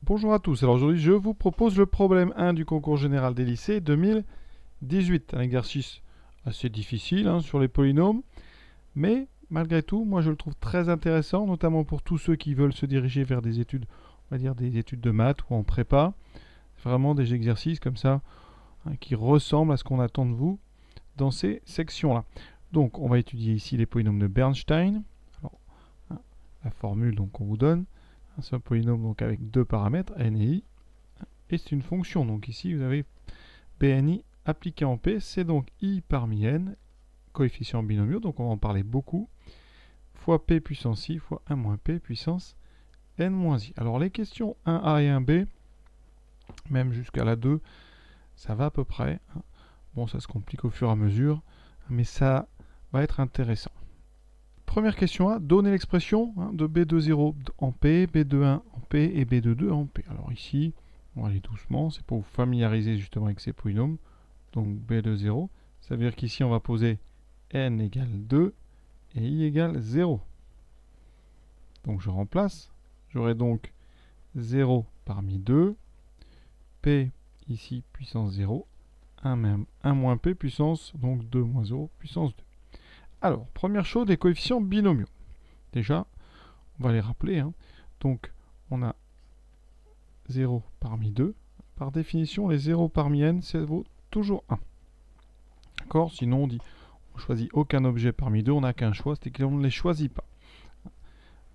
Bonjour à tous. Alors aujourd'hui, je vous propose le problème 1 du concours général des lycées 2018. Un exercice assez difficile sur les polynômes, mais malgré tout, moi je le trouve très intéressant, notamment pour tous ceux qui veulent se diriger vers des études, on va dire des études de maths ou en prépa. Vraiment des exercices comme ça qui ressemblent à ce qu'on attend de vous dans ces sections-là. Donc on va étudier ici les polynômes de Bernstein. Alors, la formule qu'on vous donne. C'est un polynôme donc avec deux paramètres, n et i, et c'est une fonction. Donc ici vous avez BNI appliqué en P, c'est donc i parmi n, coefficients binomiaux, donc on va en parler beaucoup, fois P puissance i fois 1 moins P puissance n moins i. Alors les questions 1A et 1B, même jusqu'à la 2, ça va à peu près. Bon, ça se complique au fur et à mesure, mais ça va être intéressant. Première question A, donner l'expression de B20 en P, B21 en P et B22 en P. Alors ici, on va aller doucement, c'est pour vous familiariser justement avec ces polynômes. Donc B20, ça veut dire qu'ici on va poser n égale 2 et i égale 0. Donc je remplace, j'aurai donc 0 parmi 2, P ici puissance 0, 1 moins P puissance, donc 2 moins 0 puissance 2. Alors, première chose, les coefficients binomiaux. Déjà, on va les rappeler. Donc, on a 0 parmi 2. Par définition, les 0 parmi n, ça vaut toujours 1. D'accord? Sinon, on choisit aucun objet parmi 2, on n'a qu'un choix, c'est qu'on ne les choisit pas.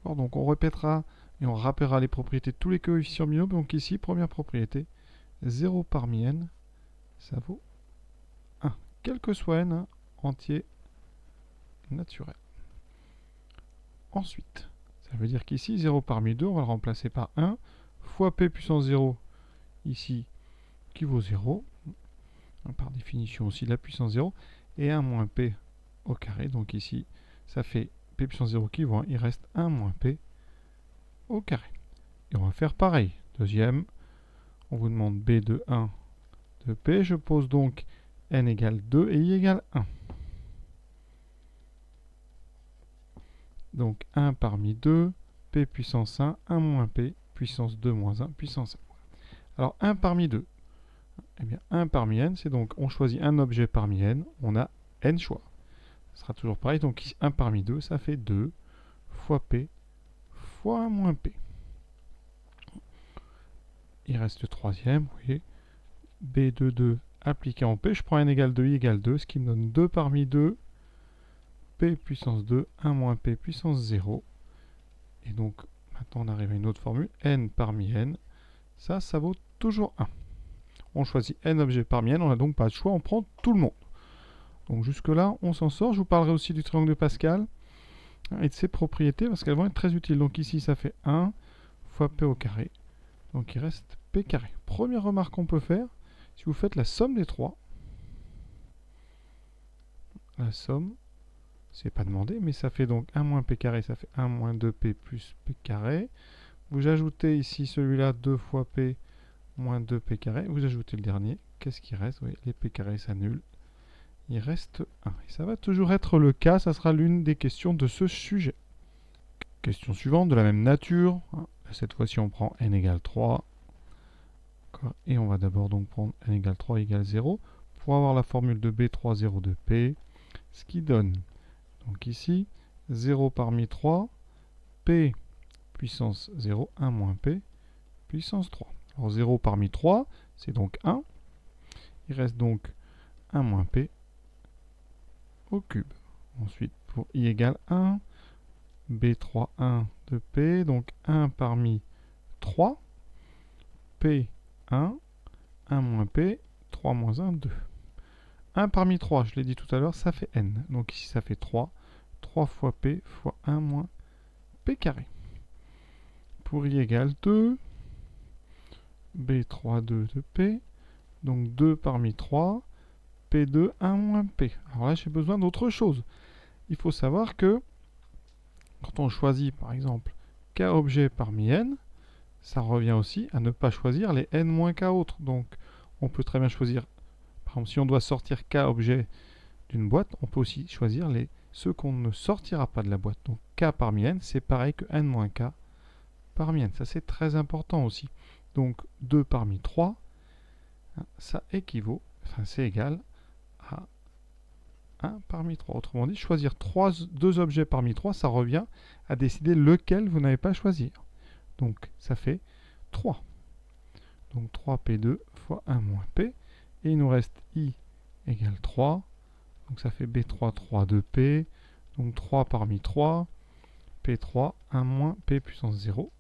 Alors, donc, on répétera et on rappellera les propriétés de tous les coefficients binomiaux. Donc ici, première propriété, 0 parmi n, ça vaut 1. Quel que soit n, entier naturel. Ensuite, ça veut dire qu'ici, 0 parmi 2, on va le remplacer par 1, fois P puissance 0, ici, qui vaut 0, par définition aussi la puissance 0, et 1 moins P au carré, donc ici, ça fait P puissance 0 qui vaut 1, il reste 1 moins P au carré. Et on va faire pareil. Deuxième, on vous demande B de 1 de P, je pose donc n égale 2 et i égale 1. Donc 1 parmi 2, P puissance 1, 1 moins P, puissance 2 moins 1, puissance 1. Alors 1 parmi 2, eh bien 1 parmi n, c'est donc, on choisit un objet parmi n, on a n choix. Ce sera toujours pareil, donc 1 parmi 2, ça fait 2 fois P fois 1 moins P. Il reste le troisième, vous voyez, B de 2 appliqué en P, je prends n égale 2, i égale 2, ce qui me donne 2 parmi 2, P puissance 2, 1 moins P puissance 0. Et donc, maintenant on arrive à une autre formule, n parmi n, ça vaut toujours 1. On choisit n objets parmi n, on n'a donc pas de choix, on prend tout le monde. Donc jusque là, on s'en sort. Je vous parlerai aussi du triangle de Pascal et de ses propriétés, parce qu'elles vont être très utiles. Donc ici, ça fait 1 fois P au carré. Donc il reste P carré. Première remarque qu'on peut faire, si vous faites la somme des trois, la somme, c'est pas demandé, mais ça fait donc 1 moins P carré, ça fait 1 moins 2P plus P carré. Vous ajoutez ici celui-là 2 fois P moins 2P carré. Vous ajoutez le dernier. Qu'est-ce qui reste? Oui, les P carrés s'annulent. Il reste 1. Et ça va toujours être le cas, ça sera l'une des questions de ce sujet. Question suivante, de la même nature. Cette fois-ci, on prend n égale 3. Et on va d'abord donc prendre n égale 3 égale 0 pour avoir la formule de B3, 0 de P. Ce qui donne, donc ici, 0 parmi 3, P puissance 0, 1 moins P puissance 3. Alors 0 parmi 3, c'est donc 1. Il reste donc 1 moins P au cube. Ensuite, pour i égale 1, B3, 1 de P, donc 1 parmi 3, P, 1, 1 moins P, 3 moins 1, 2. 1 parmi 3, je l'ai dit tout à l'heure, ça fait n. Donc ici, ça fait 3. 3 fois P fois 1 moins P carré. Pour i égale 2, B3, 2 de P, donc 2 parmi 3, P2, 1 moins P. Alors là, j'ai besoin d'autre chose. Il faut savoir que quand on choisit, par exemple, k objets parmi n, ça revient aussi à ne pas choisir les n moins k autres. Donc, on peut très bien choisir, par exemple, si on doit sortir k objets d'une boîte, on peut aussi choisir ceux qu'on ne sortira pas de la boîte. Donc, k parmi n, c'est pareil que n moins k parmi n. Ça, c'est très important aussi. donc 2 parmi 3, ça équivaut, enfin c'est égal à 1 parmi 3. Autrement dit, choisir 2 objets parmi 3, ça revient à décider lequel vous n'avez pas à choisir. Donc ça fait 3. Donc 3P2 fois 1 moins P. Et il nous reste I égale 3. Donc ça fait B3, 3, 2P. Donc 3 parmi 3. P3, 1 moins P puissance 0.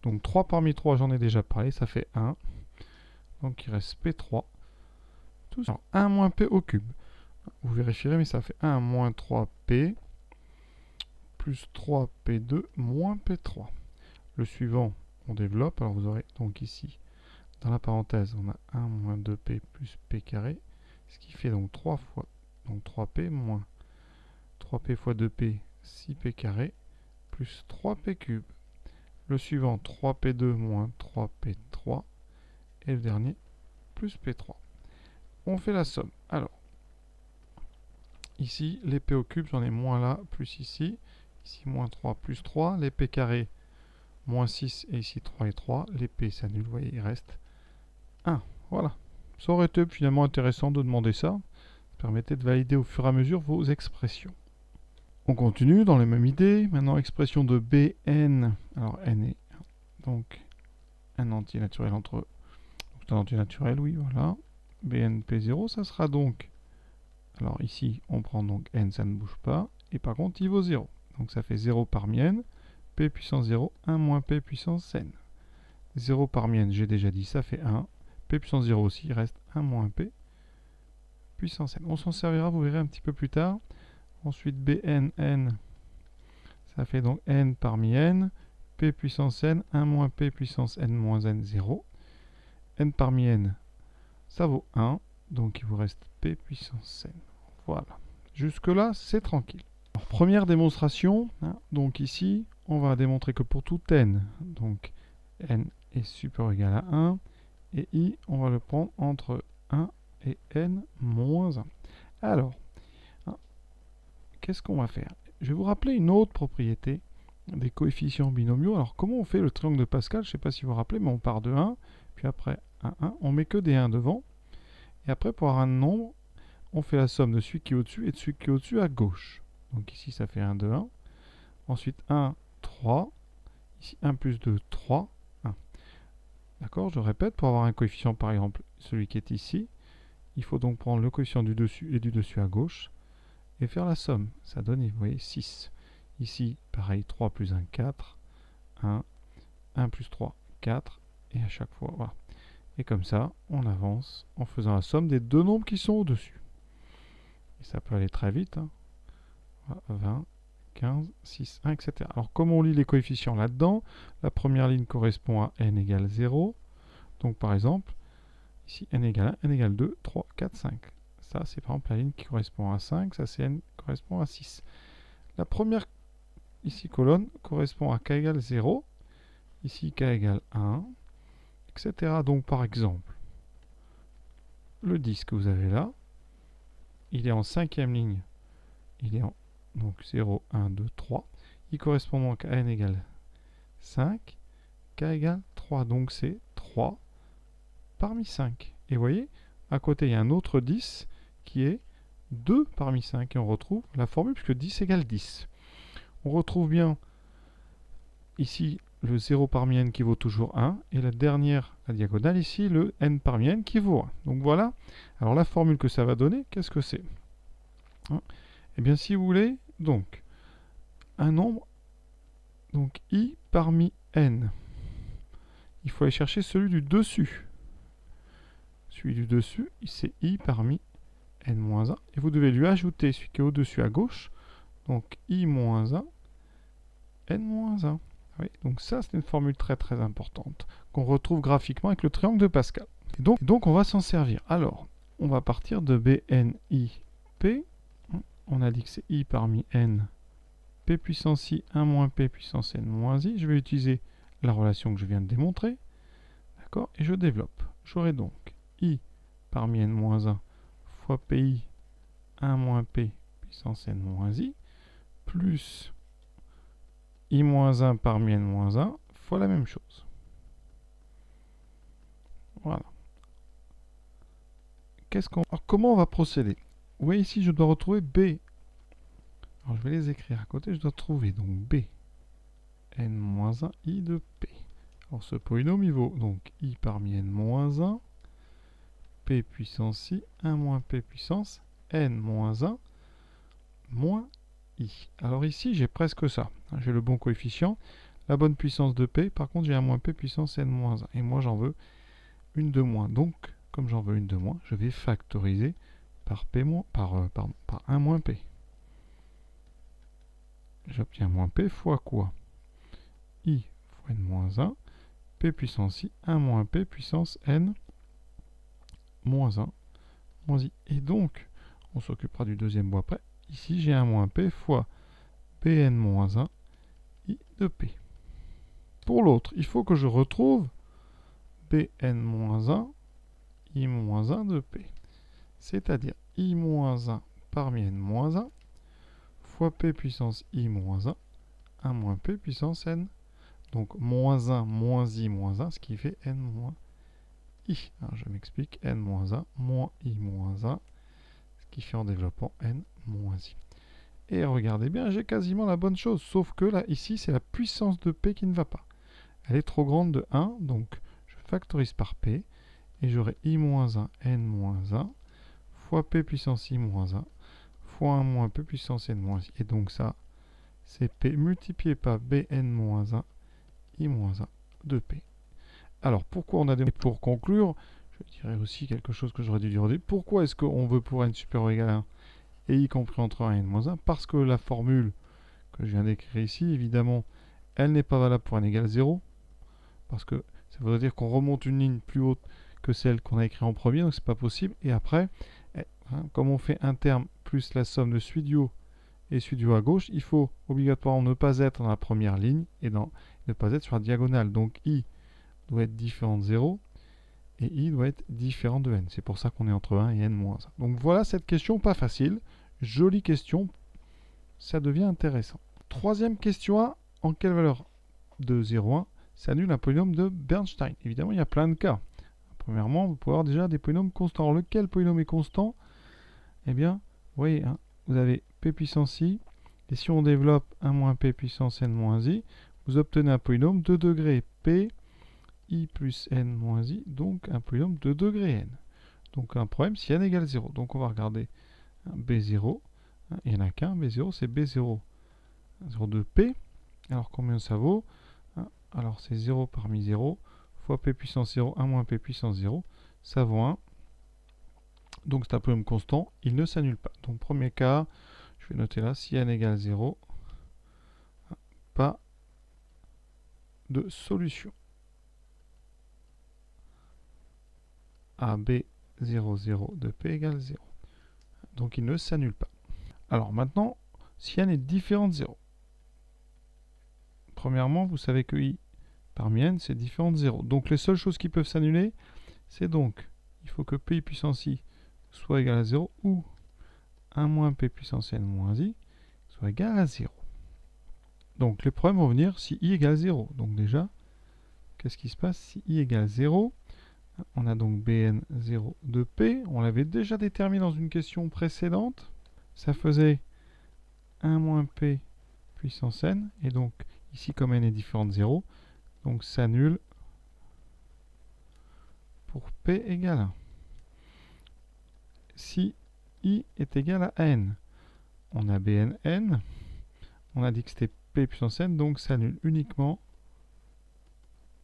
Donc 3 parmi 3, j'en ai déjà parlé, ça fait 1. Donc il reste P3. Tout ça. 1 moins P au cube. Vous vérifierez, mais ça fait 1 moins 3P plus 3P2 moins P3. Le suivant, on développe. Alors vous aurez donc ici, dans la parenthèse, on a 1 moins 2P plus P carré. Ce qui fait donc 3 fois donc 3P moins 3P fois 2P, 6P carré, plus 3P cube. Le suivant, 3P2 moins 3P3. Et le dernier, plus P3. On fait la somme. Alors, ici, les P au cube, j'en ai moins là, plus ici. Ici, moins 3, plus 3. Les P carrés, moins 6, et ici 3 et 3. Les P s'annulent, vous voyez, il reste 1. Voilà. Ça aurait été finalement intéressant de demander ça. Ça permettait de valider au fur et à mesure vos expressions. On continue dans les mêmes idées. Maintenant, expression de Bn. Alors, n est donc un entier naturel entre eux. Donc, un entier naturel, oui, voilà. BnP0, ça sera donc... Alors ici, on prend donc n, ça ne bouge pas. Et par contre, il vaut 0. Donc ça fait 0 parmi n. P puissance 0, 1 moins P puissance n. 0 parmi n, j'ai déjà dit, ça fait 1. P puissance 0 aussi, il reste 1 moins P puissance n. On s'en servira, vous verrez un petit peu plus tard. Ensuite, Bnn, ça fait donc n parmi n. P puissance n, 1 moins P puissance n moins n, 0. N parmi n, ça vaut 1. Donc il vous reste P puissance n. Voilà. Jusque-là, c'est tranquille. Alors, première démonstration. Donc ici, on va démontrer que pour tout n, donc n est supérieur ou égal à 1. Et i, on va le prendre entre 1 et n moins 1. Alors, qu'est-ce qu'on va faire? Je vais vous rappeler une autre propriété des coefficients binomiaux. Alors, comment on fait le triangle de Pascal? Je ne sais pas si vous vous rappelez, mais on part de 1, puis après 1, 1. On met que des 1 devant. Et après, pour avoir un nombre, on fait la somme de celui qui est au-dessus et de celui qui est au-dessus à gauche. Donc ici, ça fait 1, 2, 1. Ensuite, 1, 3. Ici, 1 plus 2, 3, 1. D'accord? Je répète, pour avoir un coefficient, par exemple, celui qui est ici, il faut donc prendre le coefficient du dessus et du dessus à gauche et faire la somme. Ça donne, vous voyez, 6. Ici, pareil, 3 plus 1, 4. 1, 1 plus 3, 4. Et à chaque fois, voilà. Et comme ça, on avance en faisant la somme des deux nombres qui sont au-dessus. Et ça peut aller très vite. 20, 15, 6, 1, etc. Alors, comment on lit les coefficients là-dedans? La première ligne correspond à n égale 0. Donc, par exemple, ici, n égale 1, n égale 2, 3, 4, 5. Ça, c'est par exemple la ligne qui correspond à 5. Ça, c'est n qui correspond à 6. La première, ici, colonne, correspond à k égale 0. Ici, k égale 1. Etc. Donc par exemple, le 10 que vous avez là, il est en cinquième ligne, il est en donc 0, 1, 2, 3. Il correspond donc à n égale 5, k égale 3. Donc c'est 3 parmi 5. Et vous voyez, à côté, il y a un autre 10 qui est 2 parmi 5. Et on retrouve la formule puisque 10 égale 10. On retrouve bien ici le 0 parmi n qui vaut toujours 1, et la dernière, la diagonale ici, le n parmi n qui vaut 1. Donc voilà, alors la formule que ça va donner, qu'est-ce que c'est? Eh bien si vous voulez, donc, un nombre, donc i parmi n, il faut aller chercher celui du dessus. Celui du dessus, c'est i parmi n-1, et vous devez lui ajouter celui qui est au-dessus à gauche, donc i-1, n-1. Oui, donc ça, c'est une formule très très importante qu'on retrouve graphiquement avec le triangle de Pascal. Et donc on va s'en servir. Alors, on va partir de BNIP. On a dit que c'est I parmi N, P puissance I, 1 moins P puissance N moins I. Je vais utiliser la relation que je viens de démontrer. D'accord? Et je développe. J'aurai donc I parmi N moins 1 fois PI, 1 moins P puissance N moins I, plus I-1 parmi N-1 fois la même chose. Voilà. Alors, comment on va procéder? Vous voyez ici, je dois retrouver B. Alors, je vais les écrire à côté. Je dois trouver donc B, n-1, i de P. Alors, ce polynôme, il vaut donc i parmi n-1, P puissance i, 1 moins P puissance n moins 1 moins i. Alors ici, j'ai presque ça. J'ai le bon coefficient, la bonne puissance de P. Par contre, j'ai 1 moins P puissance n moins 1. Et moi, j'en veux une de moins. Donc, comme j'en veux une de moins, je vais factoriser par, par 1 moins P. J'obtiens moins P fois quoi? I fois n moins 1, P puissance I, 1 moins P puissance n moins 1 moins I. Et donc, on s'occupera du deuxième bout après. Ici, j'ai 1 moins P fois Pn moins 1 I de P. Pour l'autre, il faut que je retrouve Bn moins 1 I moins 1 de P. C'est-à-dire I moins 1 parmi n moins 1 fois P puissance I moins 1, 1 moins P puissance n. Donc moins 1 moins I moins 1, ce qui fait n moins I. Alors, je m'explique, n moins 1 moins I moins 1, ce qui fait en développant n moins I. Et regardez bien, j'ai quasiment la bonne chose, sauf que là, ici, c'est la puissance de P qui ne va pas. Elle est trop grande de 1, donc je factorise par P, et j'aurai I moins 1, n moins 1, fois P puissance I moins 1, fois 1 moins P puissance n moins I. Et donc ça, c'est P multiplié par Bn moins 1, I moins 1 de P. Alors, pourquoi on a des... Pour conclure, je dirais aussi quelque chose que j'aurais dû dire au début. Pourquoi est-ce qu'on veut pour n supérieur ou égal à 1 et y compris entre 1 et n-1? Parce que la formule que je viens d'écrire ici, évidemment, elle n'est pas valable pour n égale 0. Parce que ça voudrait dire qu'on remonte une ligne plus haute que celle qu'on a écrite en premier, donc c'est pas possible. Et après, comme on fait un terme plus la somme de celui du haut et celui du haut à gauche, il faut obligatoirement ne pas être dans la première ligne et ne pas être sur la diagonale. Donc i doit être différent de 0 et i doit être différent de n. C'est pour ça qu'on est entre 1 et n-1. Donc voilà cette question pas facile. Jolie question. Ça devient intéressant. Troisième question A. En quelle valeur de 0,1 s'annule un polynôme de Bernstein? Évidemment, il y a plein de cas. Premièrement, vous pouvez avoir déjà des polynômes constants. Alors, lequel polynôme est constant? Eh bien, vous voyez, vous avez P puissance I. Et si on développe 1 moins P puissance n moins I, vous obtenez un polynôme de degré P I plus n moins I, donc un polynôme de degré n. Donc un problème si n égale 0. Donc on va regarder B0. Il n'y en a qu'un, B0, c'est B0. 0 de P. Alors combien ça vaut? Alors c'est 0 parmi 0 fois P puissance 0, 1 moins P puissance 0. Ça vaut 1. Donc c'est un polynôme constant. Il ne s'annule pas. Donc premier cas, je vais noter là, si n égale 0, pas de solution. A B0, 0 de P égale 0. Donc il ne s'annule pas. Alors maintenant, si n est différent de 0. Premièrement, vous savez que i parmi n, c'est différent de 0. Donc les seules choses qui peuvent s'annuler, c'est donc, il faut que P puissance i soit égal à 0 ou 1 moins P puissance n moins i soit égal à 0. Donc les problèmes vont venir si i égale 0. Donc déjà, qu'est-ce qui se passe si i égale 0? On a donc Bn0 de P. On l'avait déjà déterminé dans une question précédente. Ça faisait 1 moins P puissance n. Et donc, ici, comme n est différent de 0, donc s'annule pour P égale 1. Si I est égal à n, on a Bnn. On a dit que c'était P puissance n, donc s'annule uniquement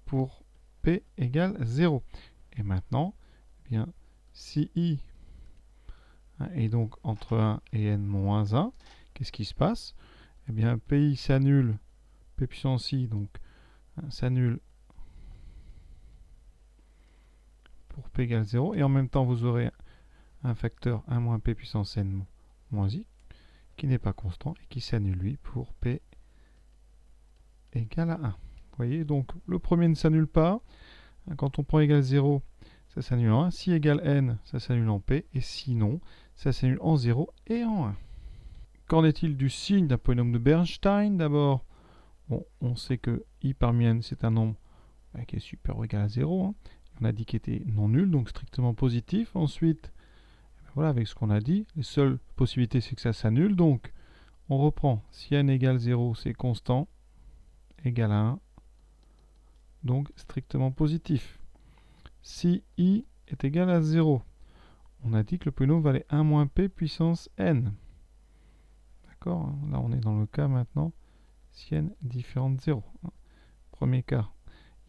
pour P égale 0. Et maintenant, eh bien, si I est donc entre 1 et n moins 1, qu'est-ce qui se passe? Eh bien, PI s'annule, P puissance I, donc s'annule pour P égale 0. Et en même temps, vous aurez un facteur 1 moins P puissance n moins I, qui n'est pas constant et qui s'annule, lui, pour P égale à 1. Vous voyez, donc le premier ne s'annule pas. Quand on prend égal 0, ça s'annule en 1. Si égale n, ça s'annule en P. Et sinon, ça s'annule en 0 et en 1. Qu'en est-il du signe d'un polynôme de Bernstein? D'abord, bon, on sait que i parmi n, c'est un nombre qui est supérieur ou égal à 0. on a dit qu'il était non nul, donc strictement positif. Ensuite, voilà, avec ce qu'on a dit, les seules possibilités, c'est que ça s'annule. Donc, on reprend. Si n égale 0, c'est constant, égale à 1, donc strictement positif. Si i est égal à 0, on a dit que le polynôme valait 1 moins p puissance n. D'accord? Là, on est dans le cas maintenant, si n est différent de 0. Premier cas,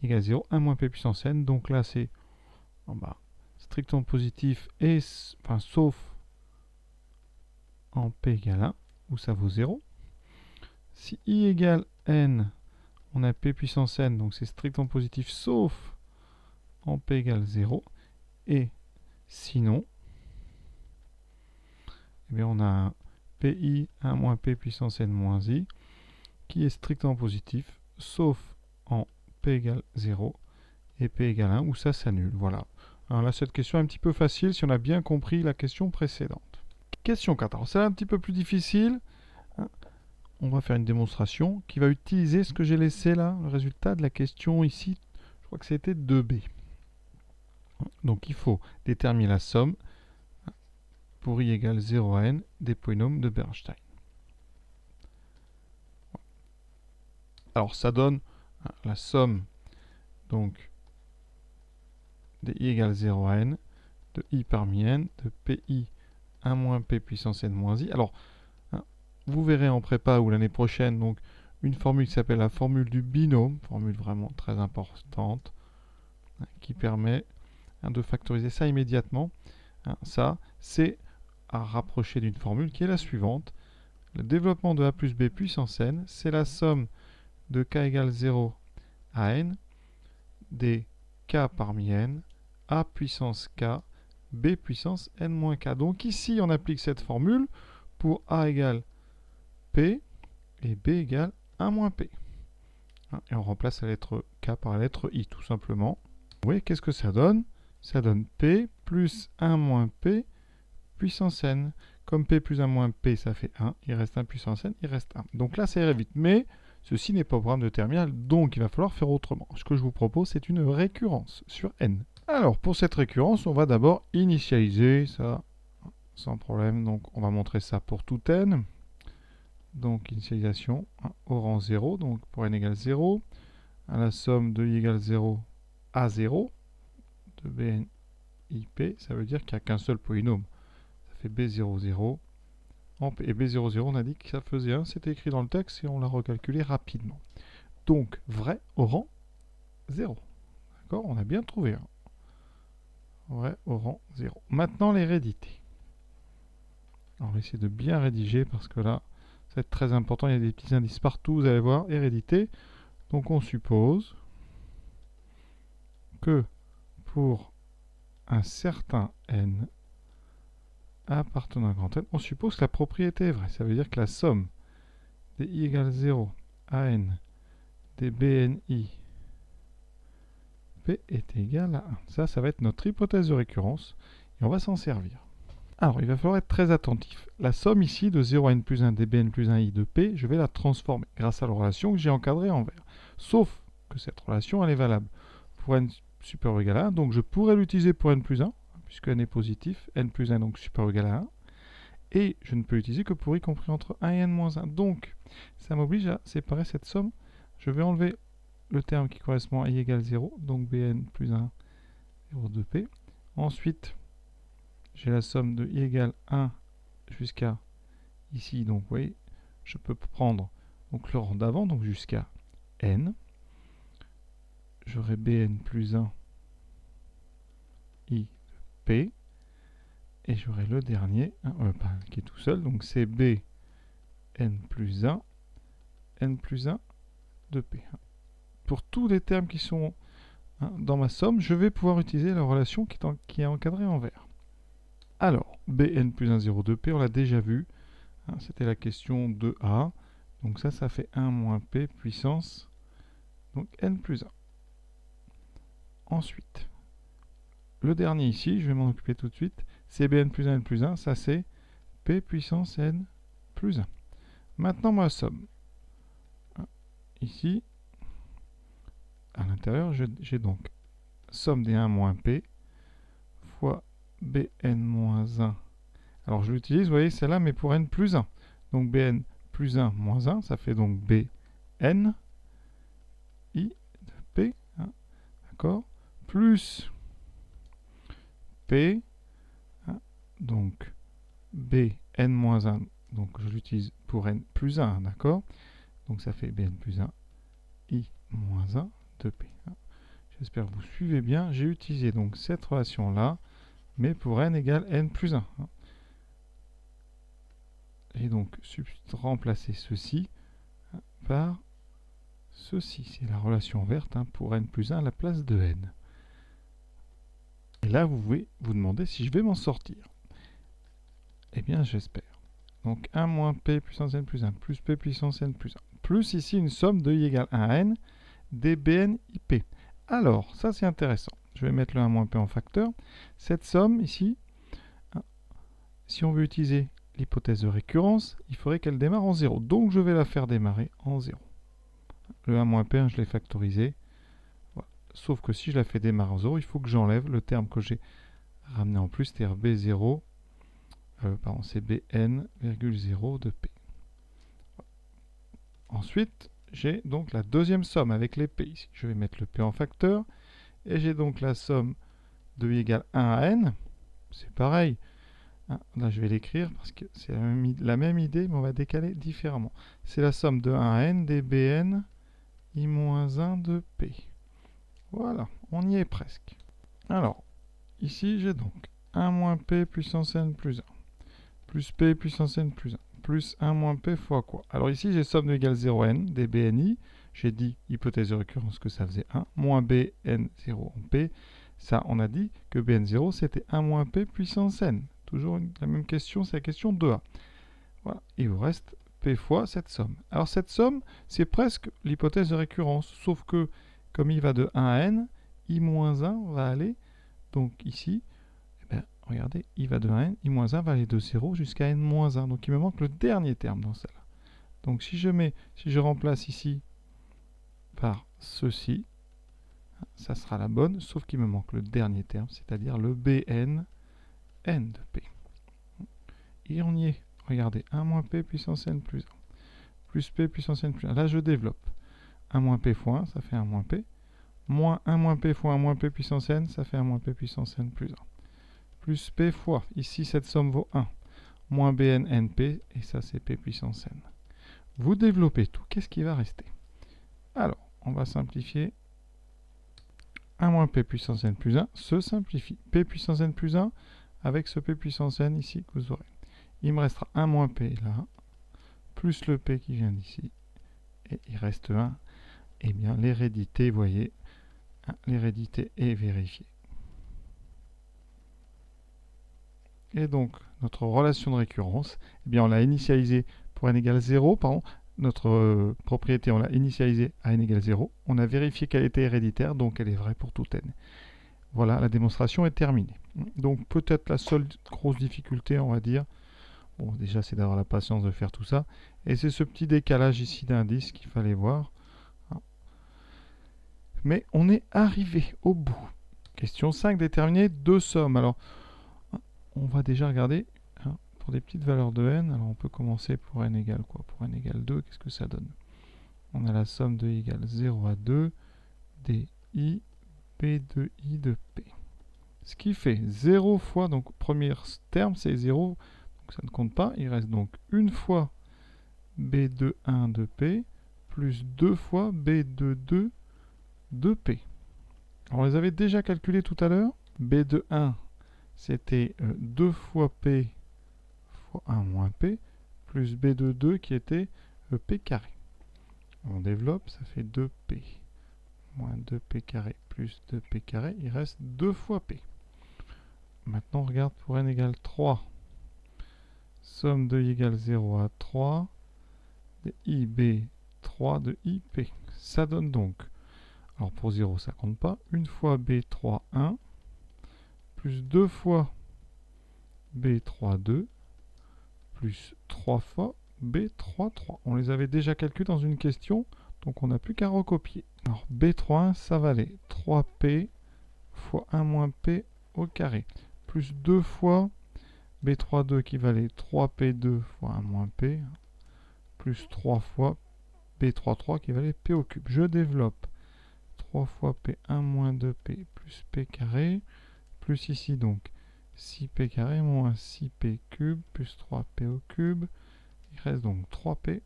égale 0, 1 moins p puissance n. Donc là, c'est strictement positif, et, enfin, sauf en p égale 1, où ça vaut 0. Si i égale n, on a p puissance n, donc c'est strictement positif, sauf en p égale 0. Et sinon, eh bien, on a un pi 1 moins p puissance n moins i, qui est strictement positif, sauf en p égale 0 et p égale 1, où ça s'annule. Voilà. Alors là, cette question est un petit peu facile si on a bien compris la question précédente. Question 4. Alors, c'est un petit peu plus difficile. On va faire une démonstration qui va utiliser ce que j'ai laissé là, le résultat de la question ici. Je crois que c'était 2b. Donc, il faut déterminer la somme pour i égale 0 à n des polynômes de Bernstein. Alors, ça donne la somme donc de i égale 0 à n de i parmi n de pi 1 moins p puissance n moins i. Alors, vous verrez en prépa ou l'année prochaine donc une formule qui s'appelle la formule du binôme, formule vraiment très importante, qui permet de factoriser ça immédiatement. Ça, c'est à rapprocher d'une formule qui est la suivante. Le développement de a plus b puissance n, c'est la somme de k égale 0 à n des k parmi n, a puissance k, b puissance n moins k. Donc ici, on applique cette formule pour a égale p et b égale 1 moins p. Et on remplace la lettre k par la lettre i, tout simplement. Vous voyez, qu'est-ce que ça donne? Ça donne p plus 1 moins p puissance n. Comme p plus 1 moins p, ça fait 1. Il reste 1 puissance n, il reste 1. Donc là, ça irait vite. Mais ceci n'est pas au programme de terminale, donc il va falloir faire autrement. Ce que je vous propose, c'est une récurrence sur n. Alors, pour cette récurrence, on va d'abord initialiser ça sans problème. Donc, on va montrer ça pour tout n. Donc, initialisation au rang 0. Donc, pour n égale 0, à la somme de i égale 0 à 0, de bn ip, ça veut dire qu'il n'y a qu'un seul polynôme. Ça fait b0, 0. Et b0, 0, on a dit que ça faisait 1. C'était écrit dans le texte et on l'a recalculé rapidement. Donc, vrai au rang 0. D'accord? On a bien trouvé 1. Vrai au rang 0. Maintenant, l'hérédité. On va essayer de bien rédiger parce que là, ça va être très important. Il y a des petits indices partout. Vous allez voir, hérédité. Donc, on suppose que pour un certain n appartenant à grand n, on suppose que la propriété est vraie. Ça veut dire que la somme des i égale 0 à n des bni p est égale à 1. Ça va être notre hypothèse de récurrence et on va s'en servir. Alors, il va falloir être très attentif. La somme ici de 0 à n plus 1 des bn plus 1 i de p, je vais la transformer grâce à la relation que j'ai encadrée en vert. Sauf que cette relation, elle est valable pour n supérieur ou égal à 1. Donc, je pourrais l'utiliser pour n plus 1, puisque n est positif. N plus 1, donc supérieur ou égal à 1. Et je ne peux l'utiliser que pour y compris entre 1 et n moins 1. Donc, ça m'oblige à séparer cette somme. Je vais enlever le terme qui correspond à i égale 0, donc bn plus 1, 0 de p. Ensuite, j'ai la somme de i égale 1 jusqu'à ici. Donc, vous voyez, je peux prendre donc, le rang d'avant, donc jusqu'à n. J'aurai bn plus 1 i de p. Et j'aurai le dernier, qui est tout seul. Donc, c'est b n plus 1 de p. Pour tous les termes qui sont dans ma somme, je vais pouvoir utiliser la relation qui est encadrée en vert. Alors, bn plus 1, 0, 2p, on l'a déjà vu. C'était la question 2a. Donc ça fait 1 moins p puissance donc n plus 1. Ensuite, le dernier ici, je vais m'en occuper tout de suite, c'est bn plus 1, n plus 1. Ça, c'est p puissance n plus 1. Maintenant, ma somme. Ici, à l'intérieur, j'ai donc somme des 1 moins P fois Bn moins 1. Alors je l'utilise, vous voyez, celle-là, mais pour n plus 1. Donc Bn plus 1 moins 1, ça fait donc Bn I de P, hein, d'accord, plus P, hein, donc Bn moins 1, donc je l'utilise pour n plus 1, d'accord. Donc ça fait Bn plus 1 I moins 1 de P. Hein. J'espère que vous suivez bien. J'ai utilisé donc cette relation-là, mais pour n égale n plus 1. Hein. J'ai donc remplacé ceci par ceci. C'est la relation verte hein, pour n plus 1 à la place de n. Et là, vous pouvez vous demander si je vais m'en sortir. Eh bien, j'espère. Donc 1 moins p puissance n plus 1 plus p puissance n plus 1. Plus ici une somme de i égale 1 à n dBn ip. Alors, ça c'est intéressant. Je vais mettre le 1 moins p en facteur. Cette somme ici, hein, si on veut utiliser l'hypothèse de récurrence, il faudrait qu'elle démarre en 0. Donc je vais la faire démarrer en 0. Le 1 moins p, je l'ai factorisé. Voilà. Sauf que si je la fais démarrer en 0, il faut que j'enlève le terme que j'ai ramené en plus, c'est-à-dire b0, pardon, c'est bn,0 de p. Ensuite, j'ai donc la deuxième somme avec les p ici. Je vais mettre le p en facteur. Et j'ai donc la somme de i égale 1 à n. C'est pareil. Hein, là, je vais l'écrire parce que c'est la même idée, mais on va décaler différemment. C'est la somme de 1 à n dBn i moins 1 de p. Voilà, on y est presque. Alors, ici, j'ai donc 1 moins p puissance n plus 1, plus p puissance n plus 1, plus 1 moins p fois quoi? Alors ici, j'ai somme de égale 0n dBni. J'ai dit, hypothèse de récurrence, que ça faisait 1, moins bn0 en p. Ça, on a dit que bn0, c'était 1 moins p puissance n. Toujours la même question, c'est la question 2a. Voilà, il vous reste p fois cette somme. Alors cette somme, c'est presque l'hypothèse de récurrence, sauf que, comme il va de 1 à n, i moins 1 va aller, donc ici, eh bien, regardez, i va de 1 à n, i moins 1 va aller de 0 jusqu'à n moins 1. Donc il me manque le dernier terme dans celle-là. Donc si je remplace ici par ceci, ça sera la bonne, sauf qu'il me manque le dernier terme, c'est-à-dire le bn n de p. Et on y est. Regardez, 1 moins p puissance n plus 1, plus p puissance n plus 1. Là, je développe. 1 moins p fois 1, ça fait 1 moins p. Moins 1 moins p fois 1 moins p puissance n, ça fait 1 moins p puissance n plus 1. Plus p fois, ici, cette somme vaut 1. Moins bn np, et ça, c'est p puissance n. Vous développez tout, qu'est-ce qui va rester? Alors, on va simplifier. 1 moins p puissance n plus 1 se simplifie. P puissance n plus 1 avec ce p puissance n ici que vous aurez. Il me restera 1 moins p là, plus le p qui vient d'ici, et il reste 1. Eh bien, l'hérédité, vous voyez, hein, l'hérédité est vérifiée. Et donc, notre relation de récurrence, eh bien, on l'a initialisée pour n égale 0, pardon. Notre propriété, on l'a initialisée à n égale 0. On a vérifié qu'elle était héréditaire, donc elle est vraie pour tout n. Voilà, la démonstration est terminée. Donc peut-être la seule grosse difficulté, on va dire, bon déjà c'est d'avoir la patience de faire tout ça, et c'est ce petit décalage ici d'indice qu'il fallait voir. Mais on est arrivé au bout. Question 5, déterminer deux sommes. Alors, on va déjà regarder pour des petites valeurs de n. Alors on peut commencer pour n égale quoi? Pour n égale 2, qu'est-ce que ça donne? On a la somme de i égale 0 à 2 di p de i de p. Ce qui fait 0 fois, donc premier terme c'est 0, donc ça ne compte pas. Il reste donc une fois b de 1 de p plus 2 fois b de 2 de p. Alors on les avait déjà calculés tout à l'heure. b de 1 c'était 2 fois p fois 1 moins p plus b de 2 qui était p carré. On développe, ça fait 2p moins 2p carré plus 2p carré, il reste 2 fois p. Maintenant, on regarde pour n égale 3. Somme de i égale 0 à 3 de ib 3 de ip. Ça donne donc, alors pour 0, ça compte pas, une fois b3, 1, plus 2 fois b3, 2, plus 3 fois b3, 3. On les avait déjà calculés dans une question, donc on n'a plus qu'à recopier. Alors b3, 1, ça valait 3p fois 1 moins p au carré, plus 2 fois b32 qui valait 3p2 fois 1 moins p, plus 3 fois b33 qui valait p au cube. Je développe 3 fois p1 moins 2p plus p carré, plus ici donc 6p carré moins 6p cube plus 3p au cube. Il reste donc 3p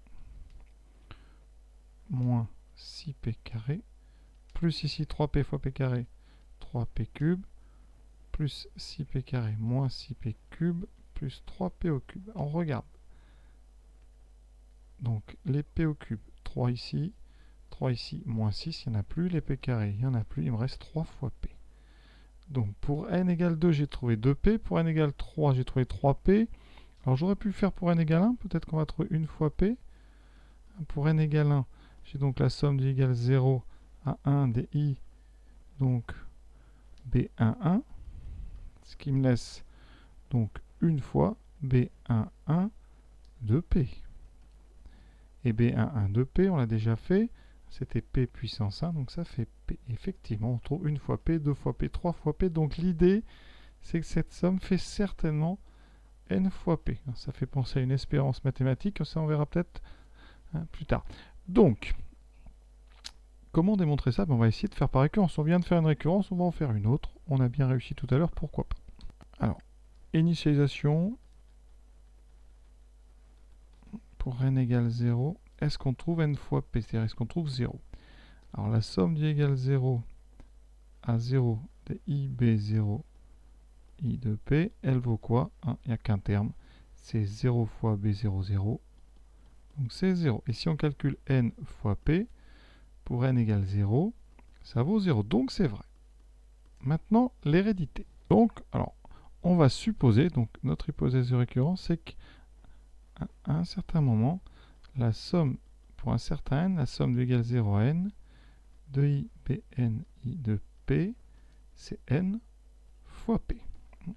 moins 6p carré, plus ici 3p fois p carré, 3p cube, plus 6p carré moins 6p cube, plus 3p au cube. On regarde. Donc les p au cube, 3 ici, moins 6, il n'y en a plus. Les p carrés, il n'y en a plus. Il me reste 3 fois p. Donc pour n égale 2, j'ai trouvé 2p. Pour n égale 3, j'ai trouvé 3p. Alors j'aurais pu le faire pour n égale 1. Peut-être qu'on va trouver une fois p. Pour n égale 1, j'ai donc la somme du égale 0 à 1 des i, donc b11. Ce qui me laisse donc une fois b11 de p. Et b11 de p, on l'a déjà fait. C'était p puissance 1, donc ça fait p. Effectivement, on trouve une fois p, deux fois p, trois fois p. Donc l'idée, c'est que cette somme fait certainement n fois p. Ça fait penser à une espérance mathématique, ça on verra peut-être plus tard. Donc, comment démontrer ça? On va essayer de faire par récurrence. On vient de faire une récurrence, on va en faire une autre. On a bien réussi tout à l'heure, pourquoi pas? Alors, initialisation. Pour n égale 0, est-ce qu'on trouve n fois p? C'est-à-dire, est-ce qu'on trouve 0? Alors, la somme du égale 0 à 0 de ib0 i de p, elle vaut quoi? Il n'y a qu'un terme. C'est 0 fois b0, 0. Donc, c'est 0. Et si on calcule n fois p, pour n égale 0, ça vaut 0. Donc, c'est vrai. Maintenant, l'hérédité. Donc, alors, on va supposer, donc notre hypothèse de récurrence, c'est qu'à un certain moment, la somme, pour un certain n, la somme de égale 0 à n, de i bn i de p, c'est n fois p.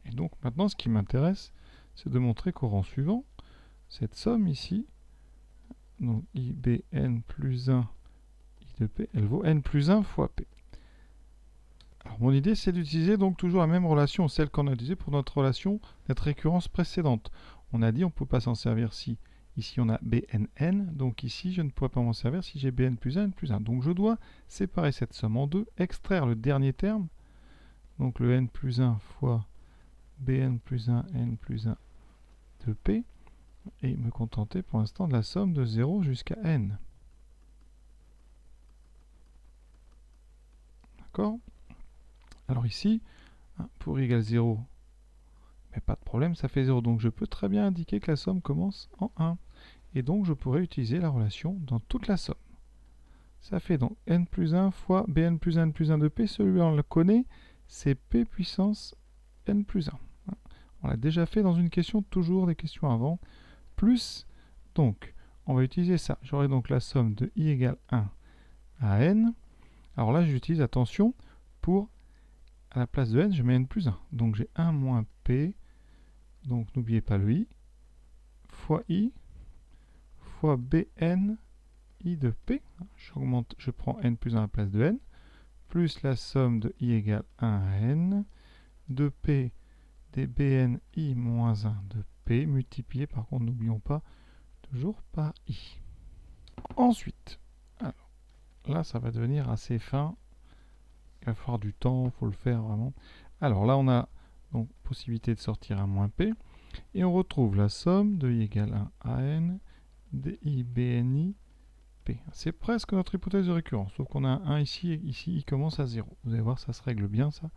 Et donc maintenant, ce qui m'intéresse, c'est de montrer qu'au rang suivant, cette somme ici, donc i bn plus 1 i de p, elle vaut n plus 1 fois p. Alors mon idée, c'est d'utiliser donc toujours la même relation, celle qu'on a utilisée pour notre relation, notre récurrence précédente. On a dit on ne peut pas s'en servir si ici on a bnn, donc ici je ne pourrais pas m'en servir si j'ai bn plus 1, n plus 1. Donc je dois séparer cette somme en deux, extraire le dernier terme, donc le n plus 1 fois bn plus 1, n plus 1 de p, et me contenter pour l'instant de la somme de 0 jusqu'à n. D'accord? Alors ici, pour i égale 0, mais pas de problème, ça fait 0. Donc je peux très bien indiquer que la somme commence en 1. Et donc je pourrais utiliser la relation dans toute la somme. Ça fait donc n plus 1 fois bn plus 1, n plus 1 de p. Celui-là on le connaît, c'est p puissance n plus 1. On l'a déjà fait dans une question, toujours des questions avant. Plus, donc, on va utiliser ça. J'aurai donc la somme de i égale 1 à n. Alors là, j'utilise, attention, pour, à la place de n, je mets n plus 1. Donc j'ai 1 moins p, donc n'oubliez pas le i, fois i, fois bn i de p. J'augmente, je prends n plus 1 à la place de n, plus la somme de i égale 1 à n, de p des bn i moins 1 de p, multiplié, par contre, n'oublions pas, toujours par i. Ensuite, alors, là, ça va devenir assez fin. Il va falloir du temps, il faut le faire vraiment. Alors là, on a donc possibilité de sortir un moins p. Et on retrouve la somme de i égale 1 à n de i bni p. C'est presque notre hypothèse de récurrence, sauf qu'on a un 1 ici, et ici, il commence à 0. Vous allez voir, ça se règle bien, ça.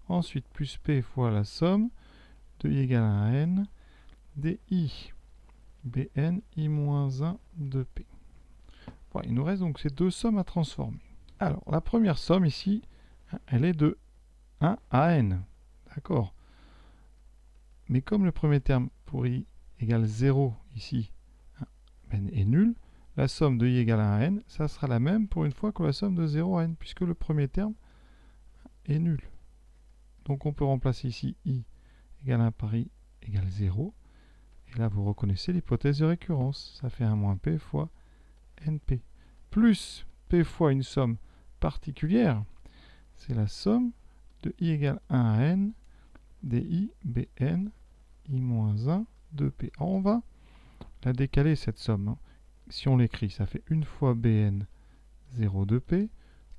Ensuite, plus p fois la somme de i égale 1 à n de i bn i moins 1 de p. Voilà, il nous reste donc ces deux sommes à transformer. Alors, la première somme ici, elle est de 1 à n. D'accord? Mais comme le premier terme pour i égale 0 ici est nul, la somme de i égale 1 à n, ça sera la même pour une fois que la somme de 0 à n, puisque le premier terme est nul. Donc on peut remplacer ici i égale 1 par i égale 0. Et là, vous reconnaissez l'hypothèse de récurrence. Ça fait 1 moins p fois np. Plus p fois une somme particulière, c'est la somme de i égale 1 à n, di bn, i moins 1, 2p. Alors on va la décaler cette somme, hein. Si on l'écrit, ça fait 1 fois bn 0, 2p,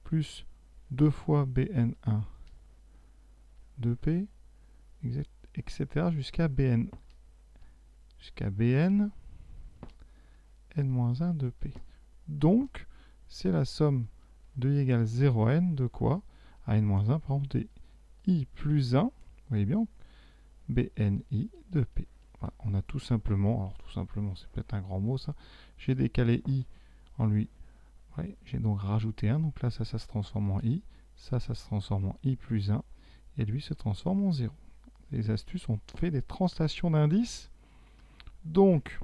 plus 2 fois bn1, 2p, etc. jusqu'à bn n-1, 2p. Donc, c'est la somme de i égale 0 à n de quoi? À n-1, par exemple, de i plus 1, vous voyez bien, bni de p. Voilà, on a tout simplement, alors tout simplement, c'est peut-être un grand mot ça, j'ai décalé i en lui, ouais, j'ai donc rajouté 1, donc là ça se transforme en i, ça se transforme en i plus 1, et lui se transforme en 0. Les astuces ont fait des translations d'indices, donc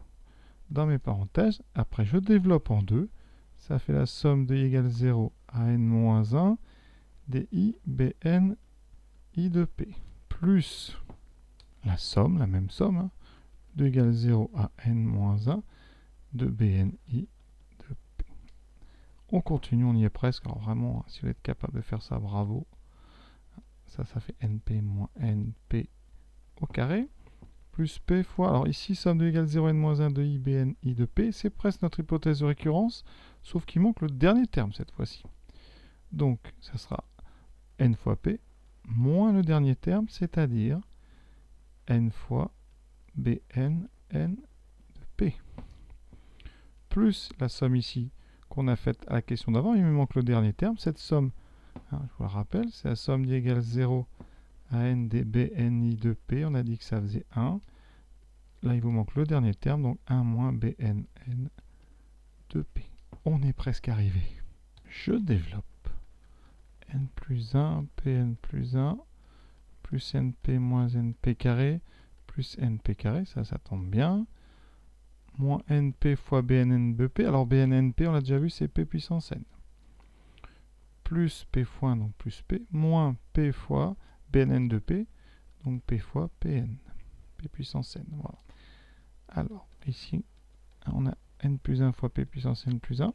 dans mes parenthèses, après je développe en 2, ça fait la somme de i égale 0 à n-1 di bn i de p, plus la somme, la même somme, hein, de égale 0 à n-1 de bni de p. On continue, on y est presque. Alors vraiment, si vous êtes capable de faire ça, bravo. Ça fait np moins np au carré, plus p fois... Alors ici, somme de égale 0 n-1 de i bn i de p. C'est presque notre hypothèse de récurrence, sauf qu'il manque le dernier terme cette fois-ci. Donc, ça sera n fois p moins le dernier terme, c'est-à-dire n fois bn n de p. Plus la somme ici qu'on a faite à la question d'avant, il me manque le dernier terme. Cette somme, hein, je vous le rappelle, c'est la somme d'y égale 0 à n des bni de p. On a dit que ça faisait 1. Là, il vous manque le dernier terme, donc 1 moins bnn de p. On est presque arrivé. Je développe. N plus 1, Pn plus 1, plus Np moins Np carré, plus Np carré, ça tombe bien. Moins Np fois Bnn de P. Alors Bnnp, on l'a déjà vu, c'est P puissance N. Plus P fois, donc plus P, moins P fois Bnn de P, donc P fois Pn. P puissance N, voilà. Alors, ici, on a N plus 1 fois P puissance N plus 1.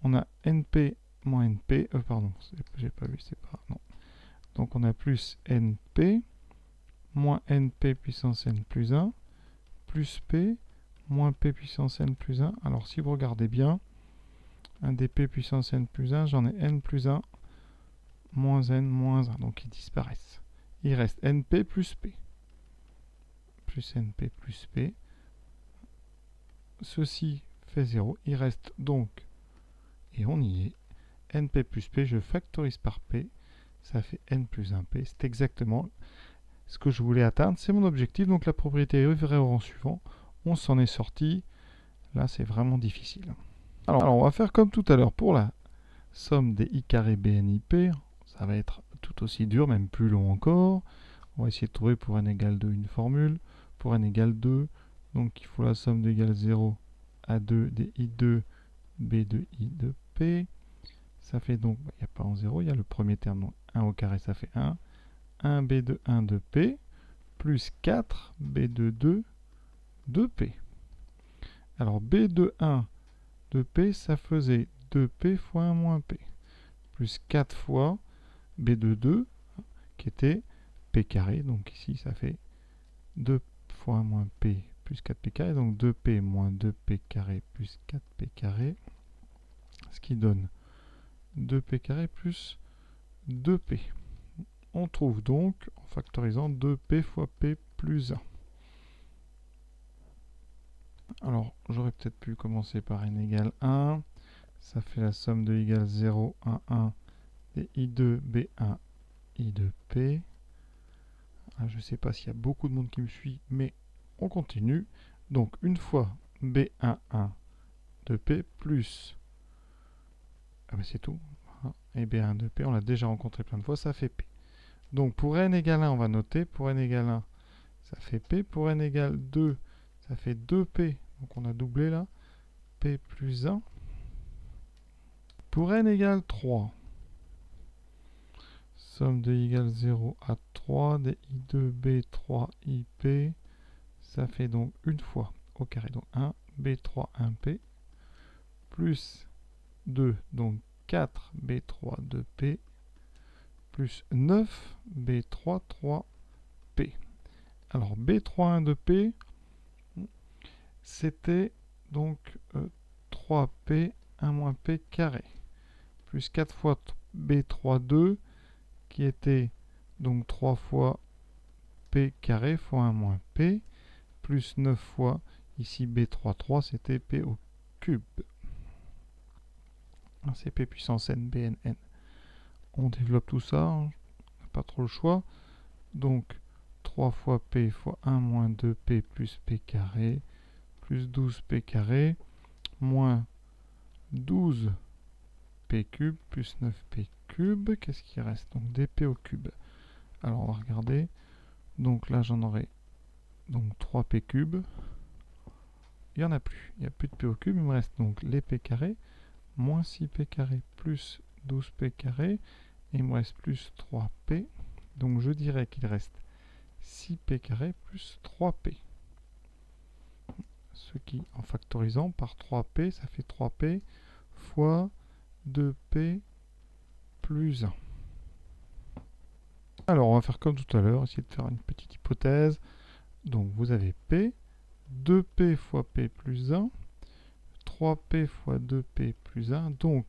On a Np moins Np, pardon, j'ai pas vu, c'est pas, non. Donc on a plus Np, moins Np puissance N plus 1, plus P, moins P puissance N plus 1. Alors si vous regardez bien, un des P puissance N plus 1, j'en ai N plus 1, moins N moins 1. Donc ils disparaissent. Il reste Np plus P. Plus Np plus P. Ceci fait 0. Il reste donc, et on y est, Np plus P, je factorise par P, ça fait N plus 1P. C'est exactement ce que je voulais atteindre. C'est mon objectif, donc la propriété est vraie au rang suivant. On s'en est sorti. Là, c'est vraiment difficile. Alors, on va faire comme tout à l'heure pour la somme des i carré bnip. Ça va être tout aussi dur, même plus long encore. On va essayer de trouver pour n égale 2 une formule. Pour n égale 2, donc il faut la somme d'égale 0 à 2 des i2 b de i de p. Ça fait donc, il n'y a pas en 0, il y a le premier terme, donc 1 au carré, ça fait 1. 1 b de 1 de p, plus 4 b de 2 de p. Alors b de 1 de p, ça faisait 2p fois 1 moins p, plus 4 fois b de 2, qui était p carré, donc ici ça fait 2 fois 1 moins p plus 4p carré, donc 2p moins 2p carré plus 4p carré, ce qui donne 2p carré plus 2p. On trouve donc, en factorisant, 2p fois p plus 1. Alors, j'aurais peut-être pu commencer par n égale 1. Ça fait la somme de égale 0, 1, 1 des i2, b1, i2, p. Je ne sais pas s'il y a beaucoup de monde qui me suit, mais on continue. Donc, une fois b1, 1 de p plus... Ah ben c'est tout. Et b1 de p, on l'a déjà rencontré plein de fois, ça fait p. Donc, pour n égale 1, on va noter. Pour n égale 1, ça fait p. Pour n égale 2, ça fait 2p. Donc, on a doublé là. P plus 1. Pour n égale 3, somme de i égale 0 à 3 des i2 b3 ip, ça fait donc une fois au carré, donc 1 b3 1p, plus 2, donc 4 b3 2p, plus 9 B3 3P. Alors B3 1 de P, c'était donc 3P 1 moins P carré, plus 4 fois B3 2, qui était donc 3 fois P carré fois 1 moins P, plus 9 fois, ici B3 3, c'était P au cube. C'est P puissance N, BN, N. On développe tout ça, on n'a pas trop le choix. Donc 3 fois P fois 1 moins 2P plus P carré, plus 12P carré, moins 12P cube, plus 9P cube. Qu'est-ce qui reste? Donc dP au cube. Alors on va regarder. Donc là j'en aurai donc 3P cube. Il n'y en a plus. Il n'y a plus de P au cube. Il me reste donc les P carrés, moins 6P carré, plus 12P carré. Et il me reste plus 3P. Donc je dirais qu'il reste 6P carré plus 3P. Ce qui, en factorisant par 3P, ça fait 3P fois 2P plus 1. Alors, on va faire comme tout à l'heure, essayer de faire une petite hypothèse. Donc, vous avez P, 2P fois P plus 1, 3P fois 2P plus 1. Donc,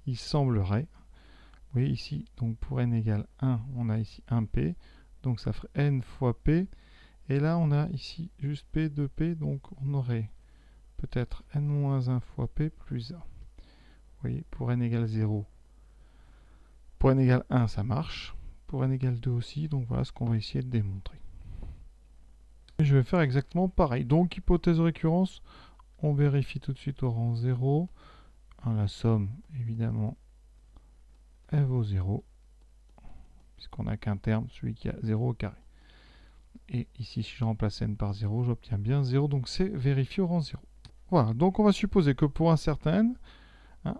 il semblerait, vous voyez ici, donc pour n égale 1, on a ici 1P. Donc, ça ferait n fois P. Et là, on a ici juste P, 2P, donc on aurait peut-être n-1 fois P plus 1. Vous voyez, pour n égale 0. Pour n égale 1, ça marche. Pour n égale 2 aussi, donc voilà ce qu'on va essayer de démontrer. Et je vais faire exactement pareil. Donc, hypothèse de récurrence, on vérifie tout de suite au rang 0. La somme, évidemment, elle vaut 0, puisqu'on n'a qu'un terme, celui qui a 0 au carré. Et ici, si je remplace n par 0, j'obtiens bien 0, donc c'est vérifié au rang 0. Voilà, donc on va supposer que pour un certain n,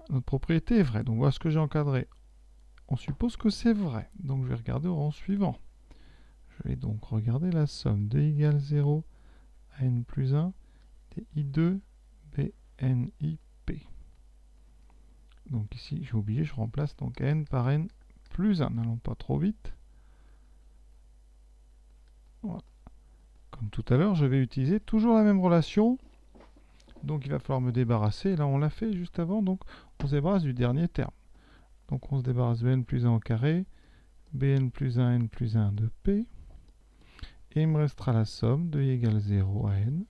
notre propriété est vraie. Donc voilà ce que j'ai encadré. On suppose que c'est vrai. Donc je vais regarder au rang suivant. Je vais donc regarder la somme de i égale 0 à n plus 1 de i2 bnip. Donc ici, j'ai oublié, je remplace donc n par n plus 1. N'allons pas trop vite. Voilà. Comme tout à l'heure, je vais utiliser toujours la même relation. Donc il va falloir me débarrasser. Là, on l'a fait juste avant. Donc on se débarrasse du dernier terme. Donc on se débarrasse de n plus 1 au carré, bn plus 1, n plus 1 de p. Et il me restera la somme de i égale 0 à n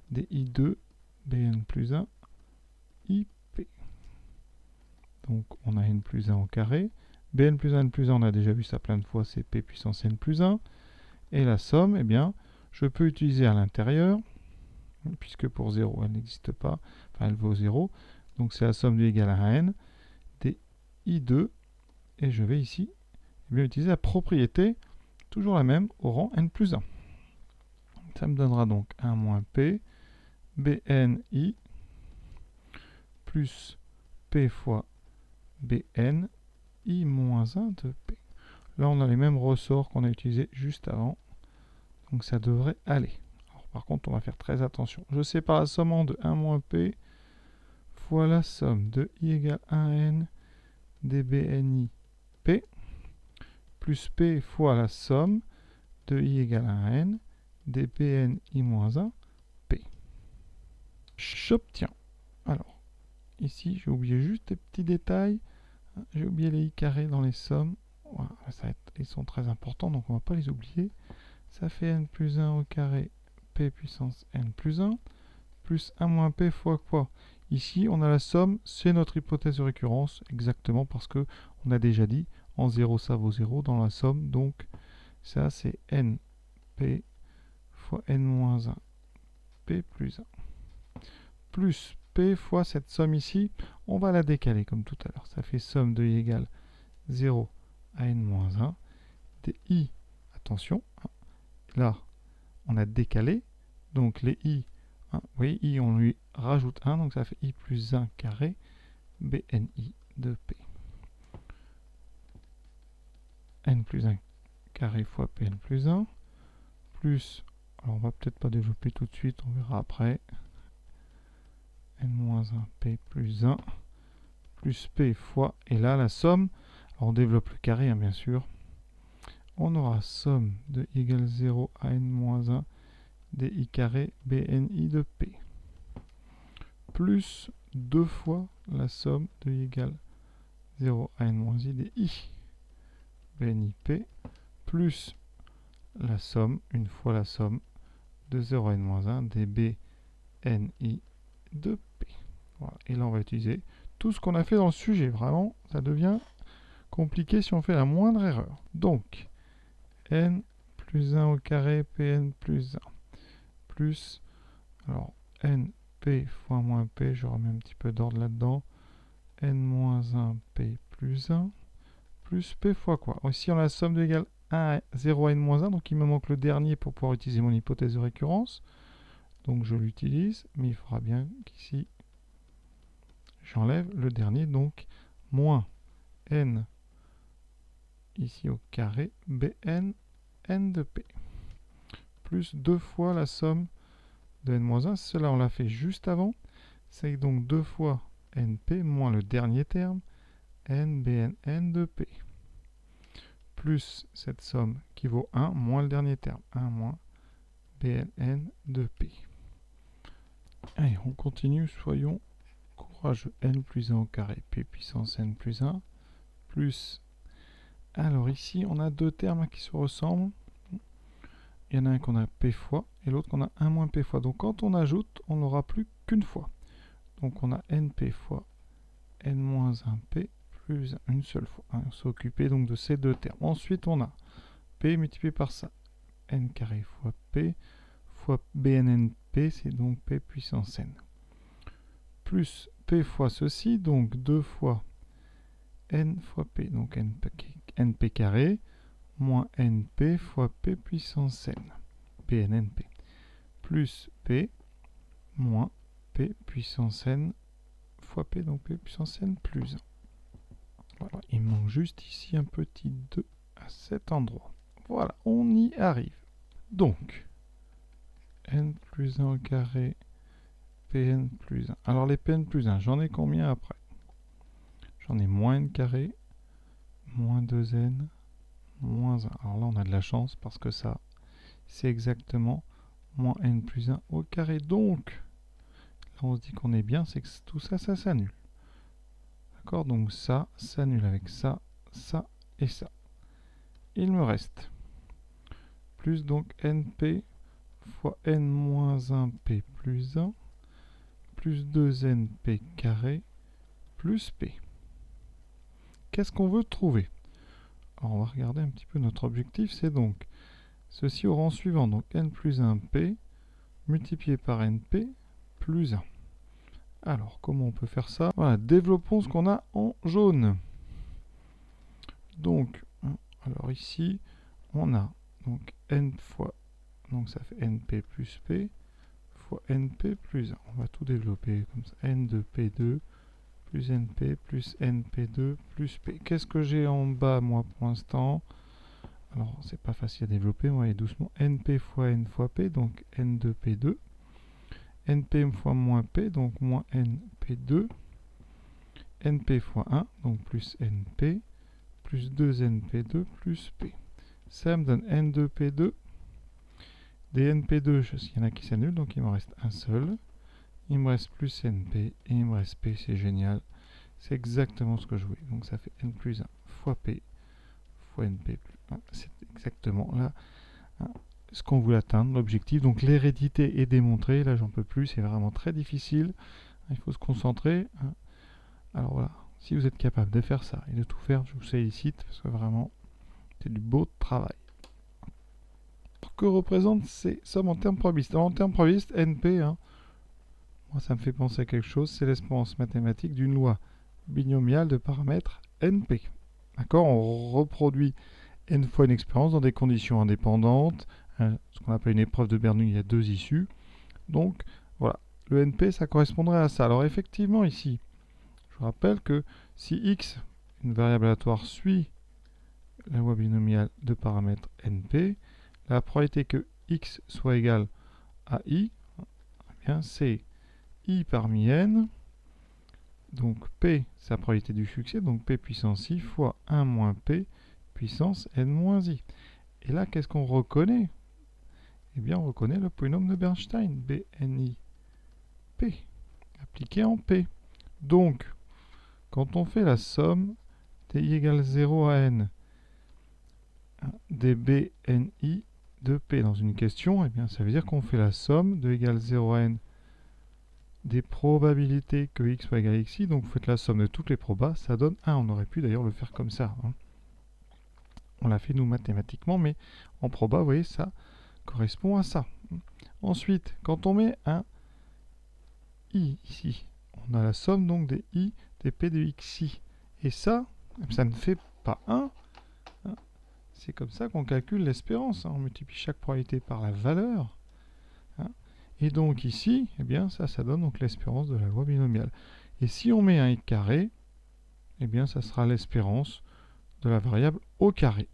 des i2 bn plus 1 ip. Donc on a n plus 1 au carré. Bn plus 1, n plus 1, on a déjà vu ça plein de fois, c'est p puissance n plus 1. Et la somme, eh bien, je peux utiliser à l'intérieur, puisque pour 0, elle n'existe pas, enfin elle vaut 0. Donc c'est la somme de i égale à n des i2. Et je vais ici utiliser la propriété, toujours la même, au rang n plus 1. Ça me donnera donc 1 moins p, bni, plus p fois bn, i moins 1 de p. Là, on a les mêmes ressorts qu'on a utilisés juste avant. Donc ça devrait aller. Alors, par contre, on va faire très attention. Je sépare la somme en deux. 1 moins p fois la somme de i égale 1n des bni p plus p fois la somme de i égale à n des bni moins 1 p. J'obtiens. Alors, ici, j'ai oublié juste des petits détails. J'ai oublié les i carrés dans les sommes. Voilà, ils sont très importants, donc on ne va pas les oublier. Ça fait n plus 1 au carré p puissance n plus 1 plus 1 moins p fois quoi? Ici, on a la somme, c'est notre hypothèse de récurrence, exactement parce que on a déjà dit, en 0, ça vaut 0 dans la somme, donc ça c'est n p fois n moins 1 p plus 1 plus p fois cette somme ici, on va la décaler comme tout à l'heure. Ça fait somme de i égale 0 à n moins 1 des i, attention, là on a décalé, donc les i, vous voyez, i on lui rajoute 1, donc ça fait i plus 1 carré bni de p. N plus 1 carré fois pn plus 1, plus, alors on va peut-être pas développer tout de suite, on verra après, n moins 1 p plus 1, plus p fois, et là la somme, Alors, on développe le carré, hein, bien sûr. On aura somme de i égale 0 à n-1 di carré bni de p, plus 2 fois la somme de i égale 0 à n-i di bni p, plus la somme, une fois la somme, de 0 à n-1 des bni de p. Voilà. Et là, on va utiliser tout ce qu'on a fait dans le sujet. Vraiment, ça devient compliqué si on fait la moindre erreur. Donc, n plus 1 au carré, pn plus 1, plus, alors, np fois moins p, je remets un petit peu d'ordre là-dedans, n-1 p plus 1, plus p fois quoi? Ici, on a la somme de égale 1 à 0 à n-1, donc il me manque le dernier pour pouvoir utiliser mon hypothèse de récurrence. Donc je l'utilise, mais il faudra bien qu'ici, j'enlève le dernier, donc moins n, ici au carré, bn, n de p, plus 2 fois la somme de n-1. Cela, on l'a fait juste avant. C'est donc 2 fois np moins le dernier terme, n, bn, n de p, plus cette somme qui vaut 1 moins le dernier terme, 1 moins bn de p. Allez, on continue, soyons courageux. N plus 1 au carré, p puissance n plus 1, plus... Alors ici, on a deux termes qui se ressemblent. Il y en a un qu'on a p fois, et l'autre qu'on a 1 moins p fois. Donc quand on ajoute, on n'aura plus qu'une fois. Donc on a np fois n moins 1p plus une seule fois. On s'est occupé donc de ces deux termes. Ensuite, on a p multiplié par ça. N carré fois p fois bnnp, c'est donc p puissance n. Plus p fois ceci, donc 2 fois n fois p, donc np carré, moins np fois p puissance n, pnnp, plus p, moins p puissance n fois p, donc p puissance n plus 1. Voilà, il manque juste ici un petit 2 à cet endroit. Voilà, on y arrive. Donc, n plus 1 au carré, pn plus 1. Alors les pn plus 1, j'en ai combien après? J'en ai moins n carré, moins 2n, moins 1. Alors là, on a de la chance parce que ça, c'est exactement moins n plus 1 au carré. Donc, là, on se dit qu'on est bien, c'est que tout ça, ça s'annule. D'accord? Donc ça s'annule avec ça, ça et ça. Il me reste plus donc np fois n moins 1p plus 1 plus 2np carré plus p. Qu'est-ce qu'on veut trouver? Alors on va regarder un petit peu notre objectif, c'est donc ceci au rang suivant, donc n plus 1p multiplié par np plus 1. Alors comment on peut faire ça? Voilà, développons ce qu'on a en jaune. Donc, alors ici, on a donc n fois, donc ça fait np plus p fois np plus 1. On va tout développer comme ça, n de p2 plus np plus np2 plus p. Qu'est-ce que j'ai en bas, moi, pour l'instant? Alors, c'est pas facile à développer, on va aller doucement. np fois n fois p, donc n de p2. np fois moins p, donc moins np2. np fois 1, donc plus np, plus 2np2 plus p. Ça me donne n2p2. Des np2, il y en a qui s'annulent, donc il me reste un seul. Il me reste plus np et il me reste p, c'est génial. C'est exactement ce que je voulais. Donc ça fait n plus 1 fois p fois np plus 1. C'est exactement là ce qu'on voulait atteindre, l'objectif. Donc l'hérédité est démontrée. Là, j'en peux plus. C'est vraiment très difficile. Il faut se concentrer. Alors voilà, si vous êtes capable de faire ça et de tout faire, je vous félicite parce que vraiment, c'est du beau travail. Que représentent ces sommes en termes probabilistes? En termes probabilistes, NP, moi ça me fait penser à quelque chose, c'est l'espérance mathématique d'une loi binomiale de paramètres NP. D'accord? On reproduit n fois une expérience dans des conditions indépendantes, ce qu'on appelle une épreuve de Bernoulli, il y a deux issues. Donc voilà, le NP ça correspondrait à ça. Alors effectivement ici, je vous rappelle que si x, une variable aléatoire, suit la loi binomiale de paramètres NP, la probabilité que x soit égal à i, eh bien c'est i parmi n Donc P, c'est la probabilité du succès, donc P puissance I fois 1 moins P puissance N moins I. Et là, qu'est-ce qu'on reconnaît? Eh bien, on reconnaît le polynôme de Bernstein, BNI P, appliqué en P. Donc, quand on fait la somme di égale 0 à N des BNI de P dans une question, eh bien, ça veut dire qu'on fait la somme de égale 0 à N des probabilités que x soit égal à xi, donc vous faites la somme de toutes les probas, ça donne 1. On aurait pu d'ailleurs le faire comme ça. Hein. On l'a fait nous mathématiquement, mais en proba, vous voyez, ça correspond à ça. Ensuite, quand on met un i ici, on a la somme donc des i des p de xi. Et ça ne fait pas 1. Hein. C'est comme ça qu'on calcule l'espérance. Hein. On multiplie chaque probabilité par la valeur. Hein. Et donc ici, eh bien ça donne donc l'espérance de la loi binomiale. Et si on met un i carré, eh bien ça sera l'espérance de la variable au carré.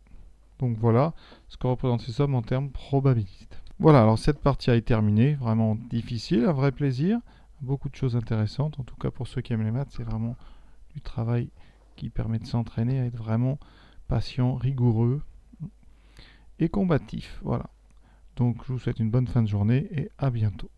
Donc voilà ce que représentent ces sommes en termes probabilistes. Voilà, alors cette partie est terminée, vraiment difficile, un vrai plaisir, beaucoup de choses intéressantes, en tout cas pour ceux qui aiment les maths, c'est vraiment du travail qui permet de s'entraîner à être vraiment patient, rigoureux et combatif. Voilà. Donc je vous souhaite une bonne fin de journée et à bientôt.